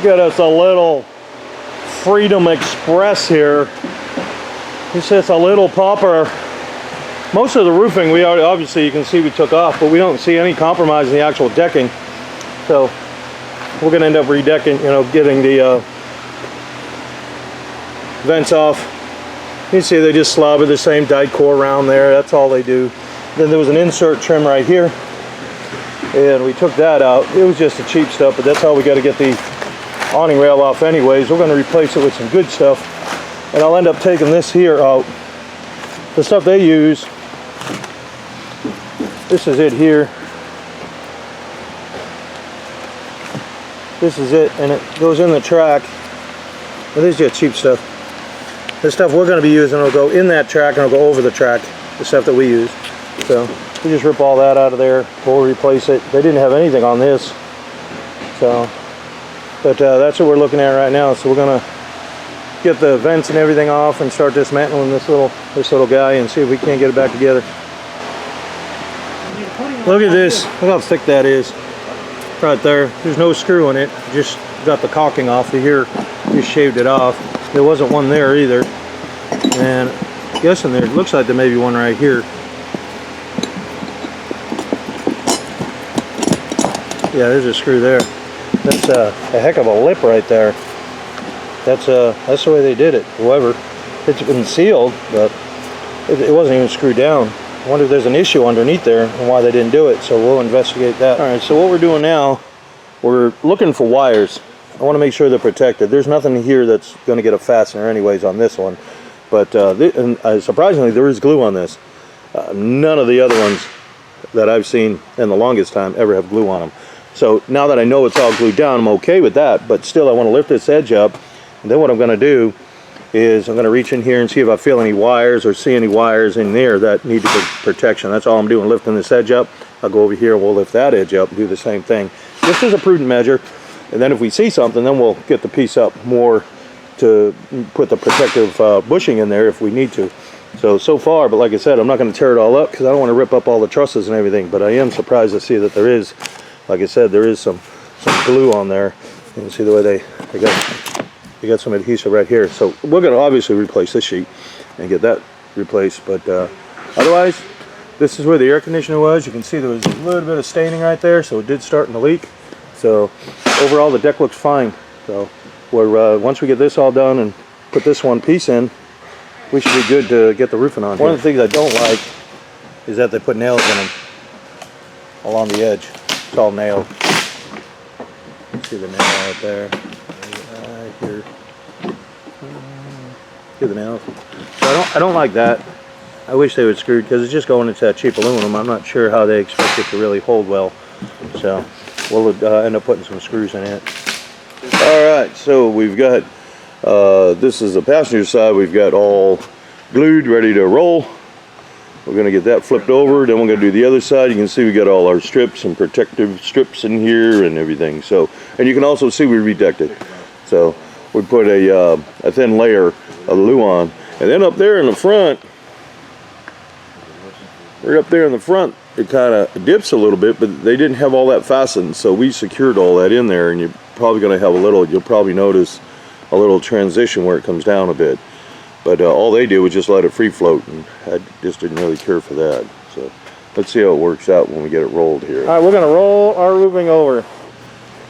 Look at us, a little Freedom Express here. It's just a little popper. Most of the roofing, we already, obviously you can see we took off, but we don't see any compromise in the actual decking. So we're going to end up redecking, you know, getting the vents off. You can see they just slobber the same dyed core around there. That's all they do. Then there was an insert trim right here, and we took that out. It was just the cheap stuff, but that's how we got to get the awning rail off anyways. We're going to replace it with some good stuff, and I'll end up taking this here out. The stuff they use, this is it here. This is it, and it goes in the track. Well, this is just cheap stuff. The stuff we're going to be using will go in that track and it'll go over the track, the stuff that we use. So we just rip all that out of there, we'll replace it. They didn't have anything on this, so, but that's what we're looking at right now. So we're going to get the vents and everything off and start dismantling this little guy and see if we can't get it back together. Look at this, look how thick that is right there. There's no screw in it, just got the caulking off. Here just shaved it off. There wasn't one there either, and I'm guessing there looks like there may be one right here. Yeah, there's a screw there. That's a heck of a lip right there. That's the way they did it. However, it's been sealed, but it wasn't even screwed down. I wonder if there's an issue underneath there and why they didn't do it, so we'll investigate that. All right, so what we're doing now, we're looking for wires. I want to make sure they're protected. There's nothing here that's going to get a fastener anyways on this one, but surprisingly there is glue on this. None of the other ones that I've seen in the longest time ever have glue on them. So now that I know it's all glued down, I'm okay with that, but still I want to lift this edge up, and then what I'm going to do is I'm going to reach in here and see if I feel any wires or see any wires in there that need protection. That's all I'm doing, lifting this edge up. I'll go over here and we'll lift that edge up and do the same thing. Just as a prudent measure. And then if we see something, then we'll get the piece up more to put the protective bushing in there if we need to. So far, but like I said, I'm not going to tear it all up because I don't want to rip up all the trusses and everything. But I am surprised to see that there is, like I said, there is some glue on there. You can see the way they got some adhesive right here. So we're going to obviously replace this sheet and get that replaced. But otherwise, this is where the air conditioner was. You can see there was a little bit of staining right there, so it did start to leak. So overall, the deck looks fine. So we're once we get this all done and put this one piece in, we should be good to get the roofing on. One of the things I don't like is that they put nails in them along the edge. It's all nailed. See the nail right there. Right here. See the nails. So I don't like that. I wish they would screw, because it's just going into that cheap aluminum. I'm not sure how they expect it to really hold well. So we'll end up putting some screws in it. Alright, so we've got, this is the passenger side, we've got all glued, ready to roll. We're going to get that flipped over, then we're going to do the other side. You can see we got all our strips and protective strips in here and everything. So, and you can also see we redecked it. So we put a thin layer of glue on. And then up there in the front, right up there in the front, it kind of dips a little bit, but they didn't have all that fastened, so we secured all that in there, and you're probably going to have you'll probably notice a little transition where it comes down a bit. But all they do was just let it free float, and I just didn't really care for that. So let's see how it works out when we get it rolled here. All right, we're going to roll our roofing over.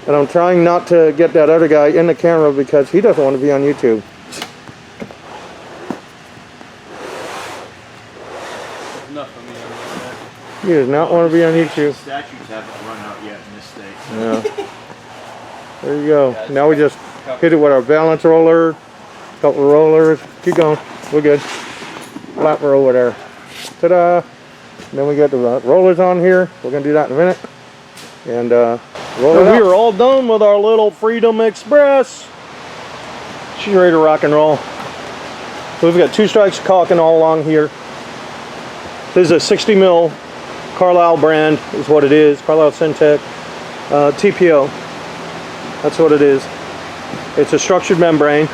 And I'm trying not to get that other guy in the camera because he doesn't want to be on YouTube. He does not want to be on YouTube. Statutes haven't run out yet in this state. Yeah. There you go. Now we just hit it with our balance roller, couple rollers. Keep going. We're good. Flapper over there. Ta-da! And then we got the rollers on here. We're going to do that in a minute. And roll it out. We are all done with our little Freedom Express. She's ready to rock and roll. So we've got 2 strikes of caulking all along here. This is a 60 mil Carlisle brand is what it is. Carlisle Syntec TPO. That's what it is. It's a structured membrane.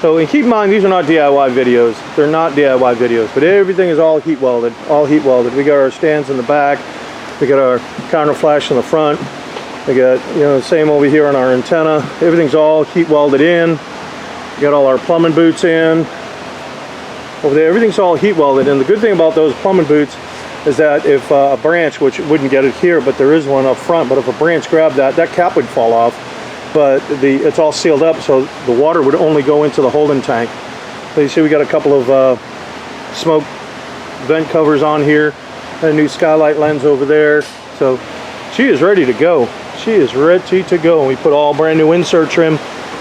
So and keep in mind, these are not DIY videos. They're not DIY videos, but everything is all heat welded. All heat welded. We got our stands in the back. We got our counter flash in the front. We got, you know, the same over here on our antenna. Everything's all heat welded in. We got all our plumbing boots in. Over there, everything's all heat welded. And the good thing about those plumbing boots is that if a branch, which wouldn't get it here, but there is one up front, but if a branch grabbed that, that cap would fall off. But it's all sealed up, so the water would only go into the holding tank. So you see we got a couple of smoke vent covers on here, a new skylight lens over there. So she is ready to go. She is ready to go. And we put all brand new insert trim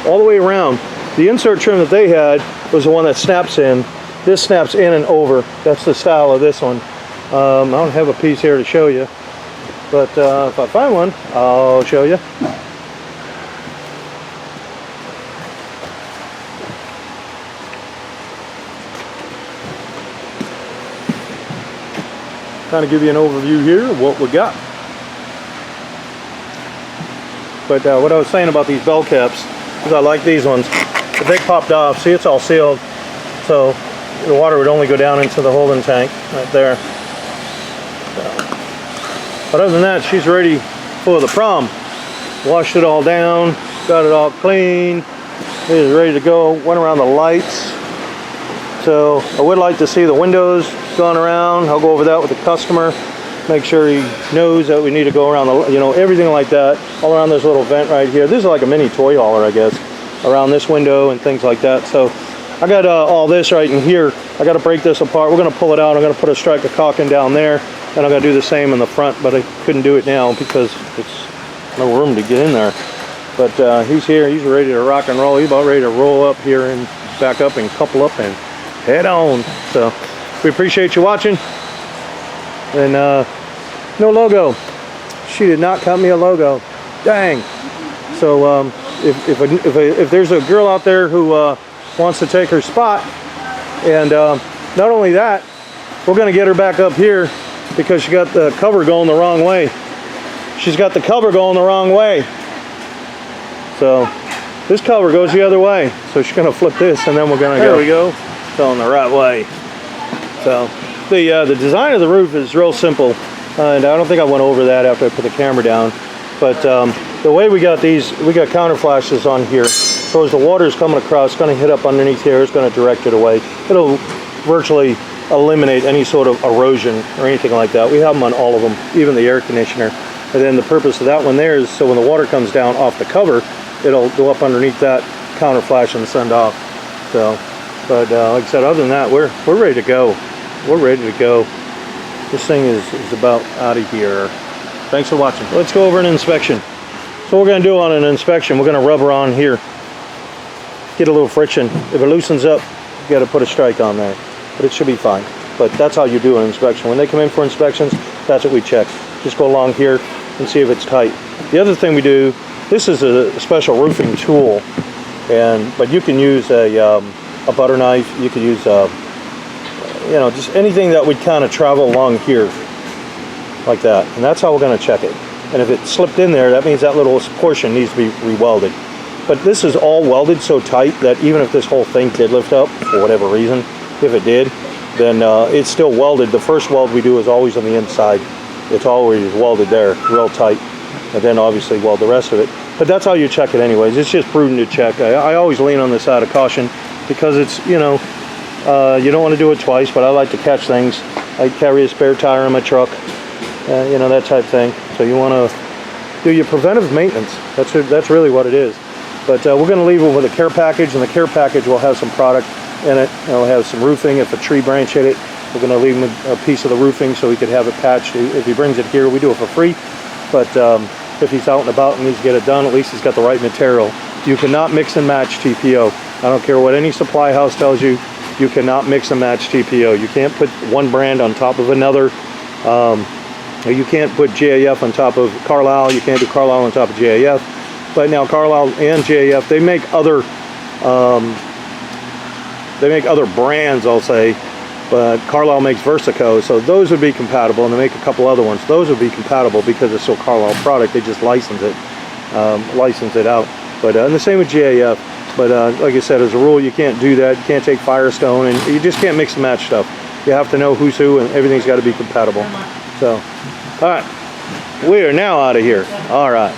all the way around. The insert trim that they had was the one that snaps in. This snaps in and over. That's the style of this one. I don't have a piece here to show you, but if I find one, I'll show you. Kind of give you an overview here of what we got. But what I was saying about these bell caps is I like these ones. If they popped off, see, it's all sealed, so the water would only go down into the holding tank right there. But other than that, she's ready for the prom. Washed it all down, got it all clean. It is ready to go. Went around the lights. So I would like to see the windows going around. I'll go over that with the customer. Make sure he knows that we need to go around the, you know, everything like that. All around this little vent right here. This is like a mini toy hauler, I guess. Around this window and things like that. So I got all this right in here. I got to break this apart. We're going to pull it out. I'm going to put a strike of caulking down there. And I'm going to do the same in the front, but I couldn't do it now because it's no room to get in there. But he's here. He's ready to rock and roll. He's about ready to roll up here and back up and couple up and head on. So we appreciate you watching. And no logo. She did not cut me a logo. Dang. So if there's a girl out there who wants to take her spot, and not only that, we're going to get her back up here because she got the cover going the wrong way. She's got the cover going the wrong way. So this cover goes the other way. So she's going to flip this, and then we're going to go. There we go. Going the right way. So the design of the roof is real simple, and I don't think I went over that after I put the camera down. But the way we got these, we got counter flashes on here. So as the water is coming across, it's going to hit up underneath here. It's going to direct it away. It'll virtually eliminate any sort of erosion or anything like that. We have them on all of them, even the air conditioner. And then the purpose of that one there is so when the water comes down off the cover, it'll go up underneath that counter flash and send off. So, but like I said, other than that, we're ready to go. We're ready to go. This thing is about out of here. Thanks for watching. Let's go over an inspection. So what we're going to do on an inspection, we're going to rubber on here. Get a little friction. If it loosens up, you got to put a strike on there. But it should be fine. But that's how you do an inspection. When they come in for inspections, that's what we check. Just go along here and see if it's tight. The other thing we do, this is a special roofing tool, but you can use a butter knife. You could use you know, just anything that would kind of travel along here like that. And that's how we're going to check it. And if it slipped in there, that means that little portion needs to be re-welded. But this is all welded so tight that even if this whole thing did lift up for whatever reason, if it did, then it's still welded. The first weld we do is always on the inside. It's always welded there, real tight. And then obviously weld the rest of it. But that's how you check it anyways. It's just prudent to check. I always lean on the side of caution because it's, you know, you don't want to do it twice, but I like to catch things. I carry a spare tire in my truck, you know, that type thing. So you want to do your preventive maintenance. That's really what it is. But we're going to leave it with a care package, and the care package will have some product in it. It'll have some roofing. If a tree branch hit it, we're going to leave him a piece of the roofing so he could have it patched. If he brings it here, we do it for free. But if he's out and about and needs to get it done, at least he's got the right material. You cannot mix and match TPO. I don't care what any supply house tells you. You cannot mix and match TPO. You can't put one brand on top of another. You can't put GAF on top of Carlisle. You can't do Carlisle on top of GAF. But now Carlisle and GAF, they make other brands, I'll say. But Carlisle makes Versaco, so those would be compatible, and they make a couple other ones. Those would be compatible because it's still Carlisle product. They just license it out. But and the same with GAF. But like I said, as a rule, you can't do that. You can't take Firestone, and you just can't mix and match stuff. You have to know who's who, and everything's got to be compatible. So, all right, we are now out of here. All right.